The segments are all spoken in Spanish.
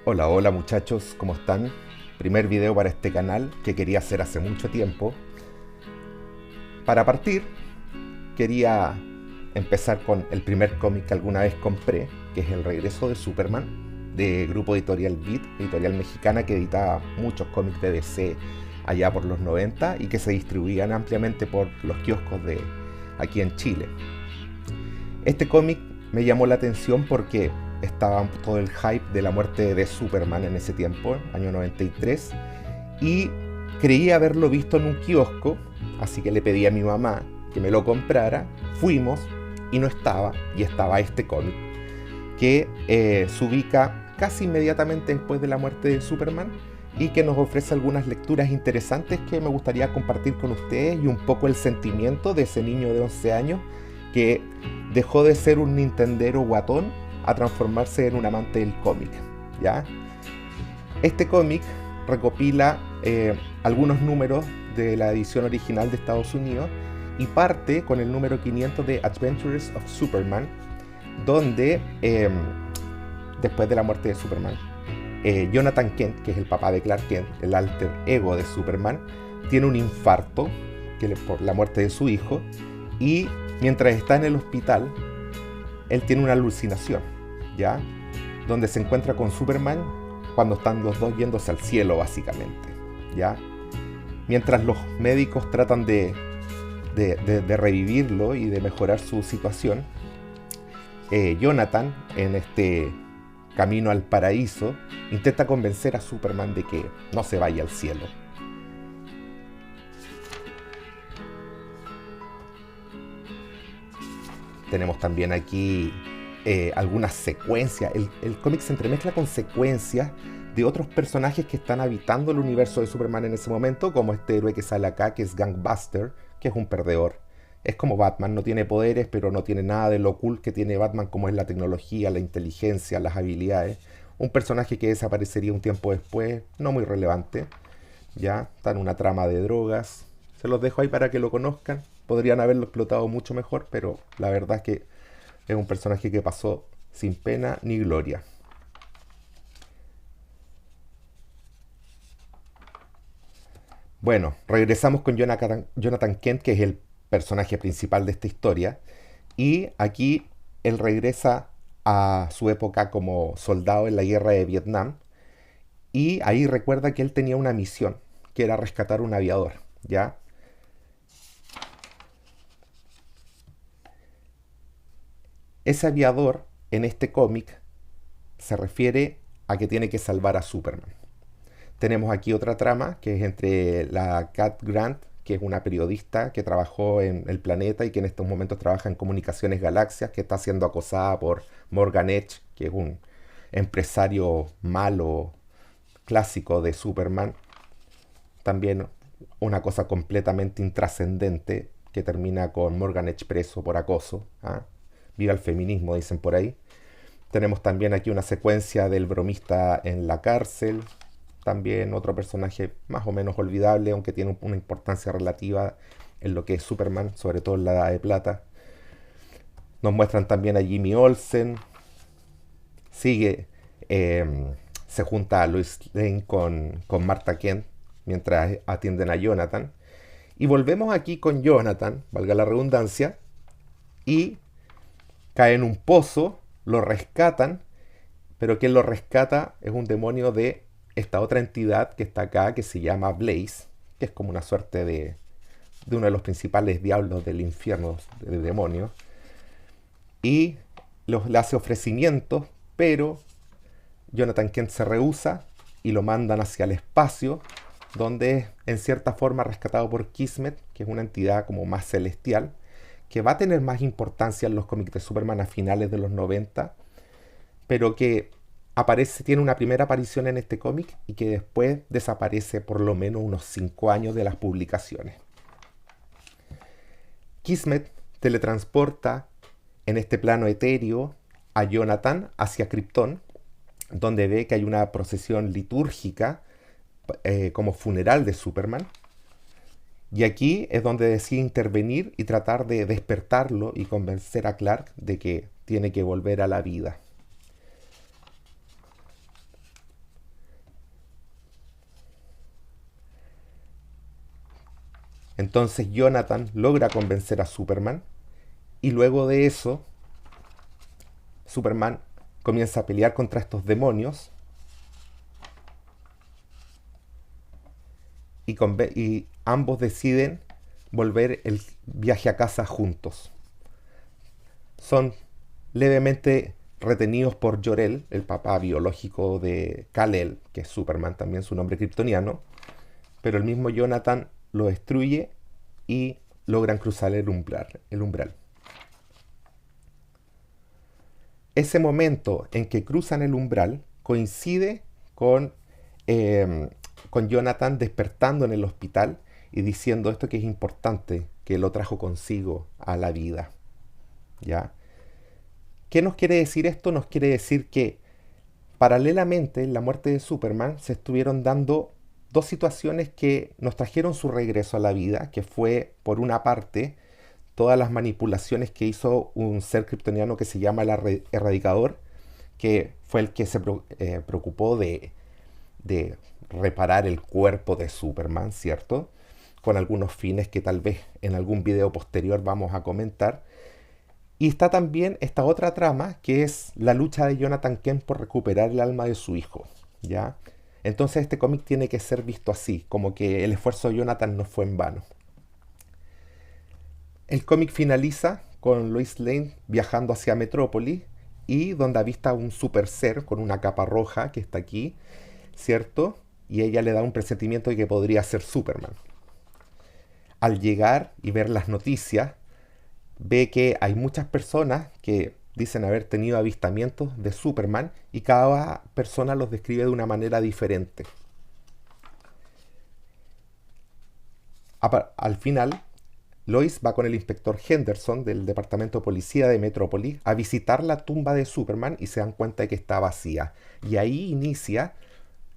Hola, hola muchachos, ¿cómo están? Primer video para este canal que quería hacer hace mucho tiempo. Para partir, quería empezar con el primer cómic que alguna vez compré, que es El Regreso de Superman, de Grupo Editorial Beat, editorial mexicana que editaba muchos cómics de DC allá por los 90 y que se distribuían ampliamente por los kioscos de aquí en Chile. Este cómic me llamó la atención porque estaba todo el hype de la muerte de Superman en ese tiempo, año 93, y creí haberlo visto en un kiosco, así que le pedí a mi mamá que me lo comprara, fuimos y no estaba, y estaba este cómic, que se ubica casi inmediatamente después de la muerte de Superman y que nos ofrece algunas lecturas interesantes que me gustaría compartir con ustedes y un poco el sentimiento de ese niño de 11 años que dejó de ser un nintendero guatón a transformarse en un amante del cómic, ¿ya? Este cómic recopila algunos números de la edición original de Estados Unidos y parte con el número 500 de Adventures of Superman, donde después de la muerte de Superman, Jonathan Kent, que es el papá de Clark Kent, el alter ego de Superman, tiene un infarto por la muerte de su hijo y mientras está en el hospital, él tiene una alucinación, ¿ya? Donde se encuentra con Superman cuando están los dos yéndose al cielo, básicamente, ¿ya? Mientras los médicos tratan de revivirlo y de mejorar su situación, Jonathan, en este camino al paraíso, intenta convencer a Superman de que no se vaya al cielo. Tenemos también aquí algunas secuencias. El cómic se entremezcla con secuencias de otros personajes que están habitando el universo de Superman en ese momento, como este héroe que sale acá, que es Gangbuster, que es un perdedor. Es como Batman, no tiene poderes, pero no tiene nada de lo cool que tiene Batman, como es la tecnología, la inteligencia, las habilidades. Un personaje que desaparecería un tiempo después, no muy relevante. Ya, está en una trama de drogas. Se los dejo ahí para que lo conozcan. Podrían haberlo explotado mucho mejor, pero la verdad es que es un personaje que pasó sin pena ni gloria. Bueno, regresamos con Jonathan Kent, que es el personaje principal de esta historia. Y aquí él regresa a su época como soldado en la guerra de Vietnam. Y ahí recuerda que él tenía una misión, que era rescatar un aviador, ¿ya? Ese aviador en este cómic se refiere a que tiene que salvar a Superman. Tenemos aquí otra trama que es entre la Cat Grant, que es una periodista que trabajó en el planeta y que en estos momentos trabaja en Comunicaciones Galaxias, que está siendo acosada por Morgan Edge, que es un empresario malo clásico de Superman. También una cosa completamente intrascendente que termina con Morgan Edge preso por acoso. ¿Ah? Viva el feminismo, dicen por ahí. Tenemos también aquí una secuencia del bromista en la cárcel. También otro personaje más o menos olvidable, aunque tiene una importancia relativa en lo que es Superman, sobre todo en la Edad de Plata. Nos muestran también a Jimmy Olsen. Sigue, se junta a Lois Lane con Martha Kent mientras atienden a Jonathan. Y volvemos aquí con Jonathan, valga la redundancia, y cae en un pozo, lo rescatan, pero quien lo rescata es un demonio de esta otra entidad que está acá, que se llama Blaze, que es como una suerte de uno de los principales diablos del infierno de demonios, y le hace ofrecimientos, pero Jonathan Kent se rehúsa y lo mandan hacia el espacio, donde es en cierta forma rescatado por Kismet, que es una entidad como más celestial, que va a tener más importancia en los cómics de Superman a finales de los 90, pero que aparece, tiene una primera aparición en este cómic y que después desaparece por lo menos unos 5 años de las publicaciones. Kismet teletransporta en este plano etéreo a Jonathan hacia Krypton, donde ve que hay una procesión litúrgica como funeral de Superman. Y aquí es donde decide intervenir y tratar de despertarlo y convencer a Clark de que tiene que volver a la vida. Entonces Jonathan logra convencer a Superman y luego de eso Superman comienza a pelear contra estos demonios y ambos deciden volver el viaje a casa juntos. Son levemente retenidos por Jor-El, el papá biológico de Kal-El, que es Superman también, su nombre kryptoniano, pero el mismo Jonathan lo destruye y logran cruzar el umbral. Ese momento en que cruzan el umbral coincide con Jonathan despertando en el hospital y diciendo esto que es importante, que lo trajo consigo a la vida. ¿Ya? ¿Qué nos quiere decir esto? Nos quiere decir que paralelamente en la muerte de Superman se estuvieron dando dos situaciones que nos trajeron su regreso a la vida, que fue, por una parte, todas las manipulaciones que hizo un ser kryptoniano que se llama el Erradicador, que fue el que se preocupó de reparar el cuerpo de Superman, ¿cierto? Con algunos fines que tal vez en algún video posterior vamos a comentar. Y está también esta otra trama, que es la lucha de Jonathan Kent por recuperar el alma de su hijo, ¿ya? Entonces este cómic tiene que ser visto así, como que el esfuerzo de Jonathan no fue en vano. El cómic finaliza con Lois Lane viajando hacia Metrópolis y donde avista un super ser con una capa roja que está aquí, ¿cierto? Y ella le da un presentimiento de que podría ser Superman. Al llegar y ver las noticias, ve que hay muchas personas que dicen haber tenido avistamientos de Superman y cada persona los describe de una manera diferente. Al final, Lois va con el inspector Henderson del departamento de policía de Metrópolis a visitar la tumba de Superman y se dan cuenta de que está vacía. Y ahí inicia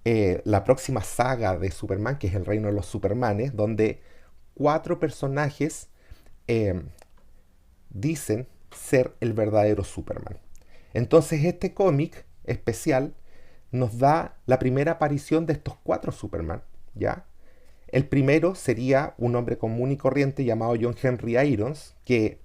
la próxima saga de Superman, que es el Reino de los Supermanes, donde 4 personajes dicen ser el verdadero Superman. Entonces este cómic especial nos da la primera aparición de estos 4 Superman, ¿ya? El primero sería un hombre común y corriente llamado John Henry Irons, que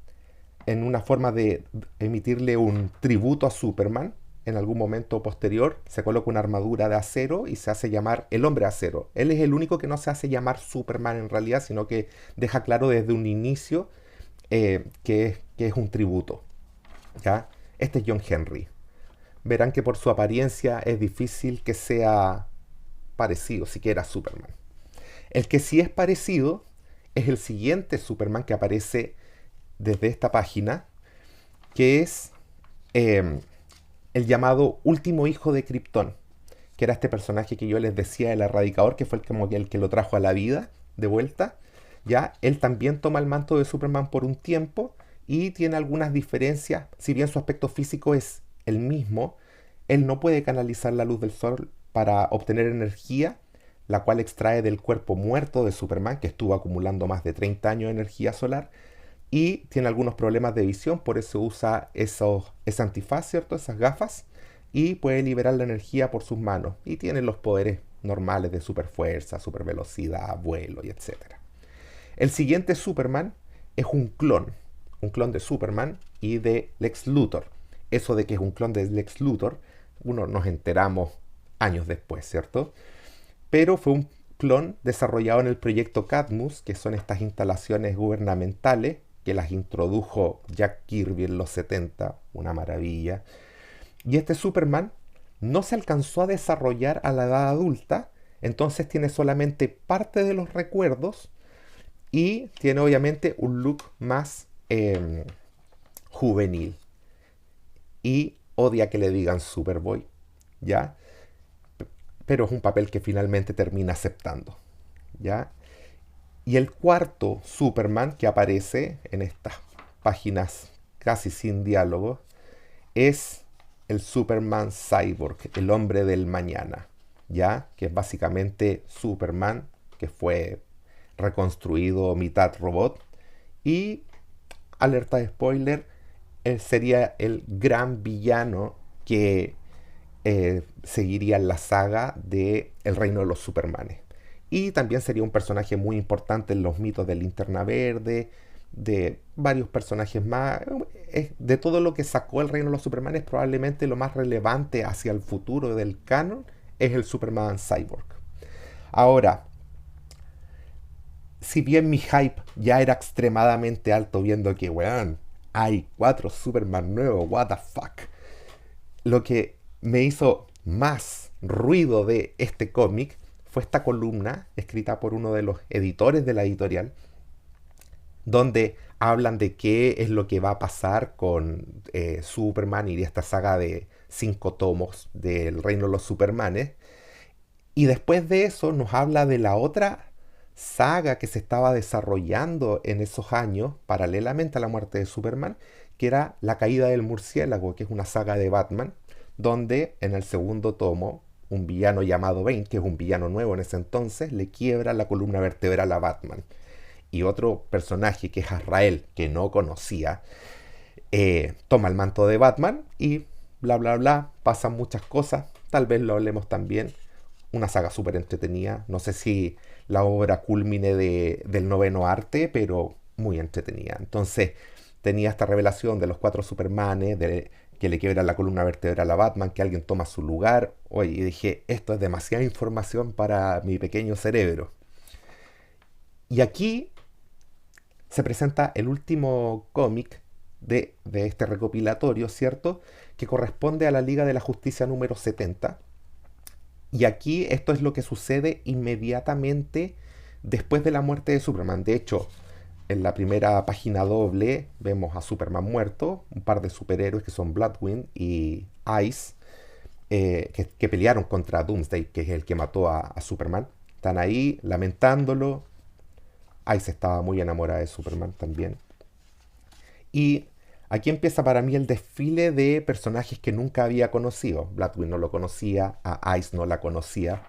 en una forma de emitirle un tributo a Superman, en algún momento posterior se coloca una armadura de acero y se hace llamar el hombre acero. Él es el único que no se hace llamar Superman en realidad, sino que deja claro desde un inicio que es un tributo, ¿ya? Este es John Henry. Verán que por su apariencia es difícil que sea parecido siquiera a Superman. El que sí es parecido es el siguiente Superman que aparece desde esta página, que es el llamado último hijo de Krypton, que era este personaje que yo les decía, el Erradicador, que fue el que lo trajo a la vida de vuelta. Ya, él también toma el manto de Superman por un tiempo y tiene algunas diferencias. Si bien su aspecto físico es el mismo, él no puede canalizar la luz del sol para obtener energía, la cual extrae del cuerpo muerto de Superman, que estuvo acumulando más de 30 años de energía solar, y tiene algunos problemas de visión, por eso usa esa antifaz, ¿cierto? Esas gafas, y puede liberar la energía por sus manos, y tiene los poderes normales de superfuerza, supervelocidad, vuelo y etcétera. El siguiente Superman es un clon de Superman y de Lex Luthor. Eso de que es un clon de Lex Luthor, uno nos enteramos años después, ¿cierto? Pero fue un clon desarrollado en el proyecto Cadmus, que son estas instalaciones gubernamentales que las introdujo Jack Kirby en los 70, una maravilla. Y este Superman no se alcanzó a desarrollar a la edad adulta, entonces tiene solamente parte de los recuerdos y tiene obviamente un look más juvenil. Y odia que le digan Superboy, ¿ya? Pero es un papel que finalmente termina aceptando, ¿ya? Y el cuarto Superman que aparece en estas páginas casi sin diálogo es el Superman Cyborg, el hombre del mañana, ¿ya? Que es básicamente Superman, que fue reconstruido mitad robot. Y, alerta de spoiler, él sería el gran villano que seguiría en la saga de El Reino de los Supermanes. Y también sería un personaje muy importante en los mitos de Linterna Verde, de varios personajes más. De todo lo que sacó el Reino de los Supermanes, probablemente lo más relevante hacia el futuro del canon es el Superman Cyborg. Ahora, si bien mi hype ya era extremadamente alto viendo que, weón, hay 4 Superman nuevos, what the fuck, lo que me hizo más ruido de este cómic fue esta columna escrita por uno de los editores de la editorial, donde hablan de qué es lo que va a pasar con Superman y esta saga de 5 tomos del Reino de los Supermanes. Y después de eso nos habla de la otra saga que se estaba desarrollando en esos años, paralelamente a la muerte de Superman, que era La caída del murciélago, que es una saga de Batman, donde en el segundo tomo, un villano llamado Bane, que es un villano nuevo en ese entonces, le quiebra la columna vertebral a Batman. Y otro personaje que es Azrael, que no conocía, toma el manto de Batman y bla bla bla, pasan muchas cosas, tal vez lo hablemos también. Una saga súper entretenida, no sé si la obra culmine del noveno arte, pero muy entretenida. Entonces tenía esta revelación de los 4 Supermanes, de que le quiebran la columna vertebral a Batman, que alguien toma su lugar. Oye, y dije, esto es demasiada información para mi pequeño cerebro. Y aquí se presenta el último cómic de este recopilatorio, ¿cierto? Que corresponde a la Liga de la Justicia número 70. Y aquí esto es lo que sucede inmediatamente después de la muerte de Superman. De hecho, en la primera página doble vemos a Superman muerto, un par de superhéroes que son Bloodwind y Ice, que pelearon contra Doomsday, que es el que mató a Superman. Están ahí lamentándolo. Ice estaba muy enamorada de Superman también. Y aquí empieza para mí el desfile de personajes que nunca había conocido. Bloodwind no lo conocía, a Ice no la conocía,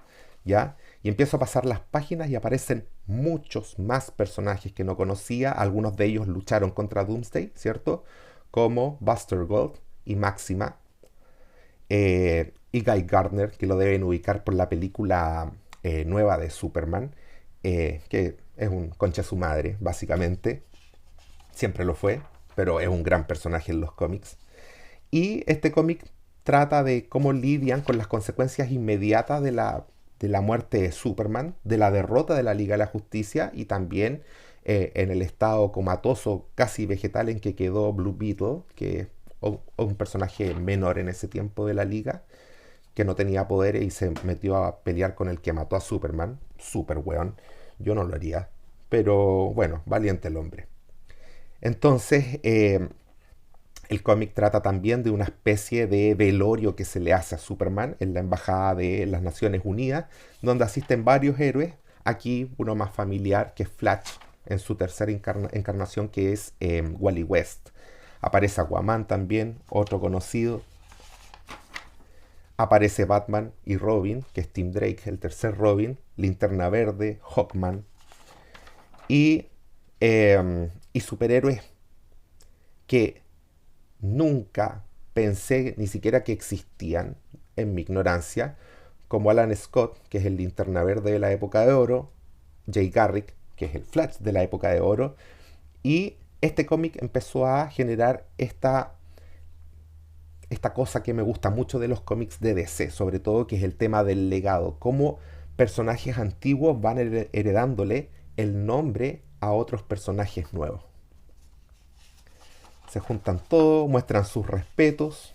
¿ya? Y empiezo a pasar las páginas y aparecen muchos más personajes que no conocía. Algunos de ellos lucharon contra Doomsday, ¿cierto? Como Buster Gold y Máxima. Y Guy Gardner, que lo deben ubicar por la película nueva de Superman, que es un concha su madre, básicamente. Siempre lo fue, pero es un gran personaje en los cómics. Y este cómic trata de cómo lidian con las consecuencias inmediatas de la muerte de Superman, de la derrota de la Liga de la Justicia y también en el estado comatoso, casi vegetal en que quedó Blue Beetle, que es un personaje menor en ese tiempo de la Liga, que no tenía poderes y se metió a pelear con el que mató a Superman. Super weón. Yo no lo haría. Pero bueno, valiente el hombre. Entonces, el cómic trata también de una especie de velorio que se le hace a Superman en la Embajada de las Naciones Unidas, donde asisten varios héroes. Aquí uno más familiar, que es Flash, en su tercera encarnación, que es Wally West. Aparece Aquaman también, otro conocido. Aparece Batman y Robin, que es Tim Drake, el tercer Robin, Linterna Verde, Hawkman y, y superhéroes que nunca pensé ni siquiera que existían en mi ignorancia, como Alan Scott, que es el Linterna Verde de la época de oro, Jay Garrick, que es el Flash de la época de oro, y este cómic empezó a generar esta cosa que me gusta mucho de los cómics de DC, sobre todo, que es el tema del legado, cómo personajes antiguos van heredándole el nombre a otros personajes nuevos. Se juntan todos, muestran sus respetos.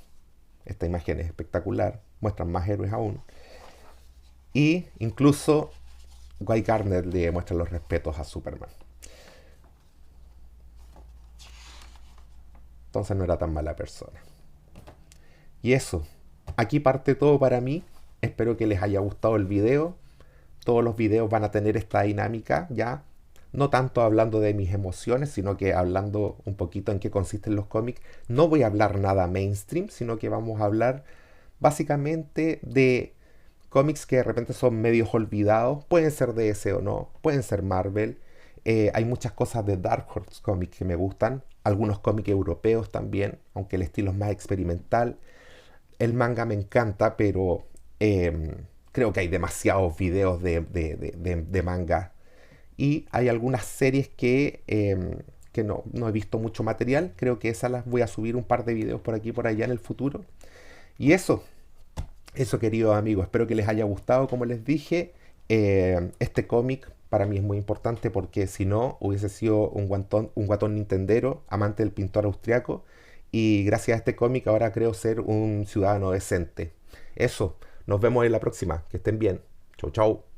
Esta imagen es espectacular, muestran más héroes aún. Y incluso Guy Gardner le muestra los respetos a Superman. Entonces no era tan mala persona. Y eso, aquí parte todo para mí. Espero que les haya gustado el video. Todos los videos van a tener esta dinámica ya. No tanto hablando de mis emociones, sino que hablando un poquito en qué consisten los cómics. No voy a hablar nada mainstream, sino que vamos a hablar básicamente de cómics que de repente son medios olvidados. Pueden ser DC o no, pueden ser Marvel. Hay muchas cosas de Dark Horse Comics que me gustan. Algunos cómics europeos también, aunque el estilo es más experimental. El manga me encanta, pero Creo que hay demasiados videos de manga. Y hay algunas series que no he visto mucho material. Creo que esas las voy a subir un par de videos por aquí y por allá en el futuro. Y eso queridos amigos, espero que les haya gustado, como les dije. Este cómic para mí es muy importante porque si no hubiese sido un guatón nintendero, amante del pintor austriaco. Y gracias a este cómic ahora creo ser un ciudadano decente. Eso, nos vemos en la próxima. Que estén bien. Chau, chau.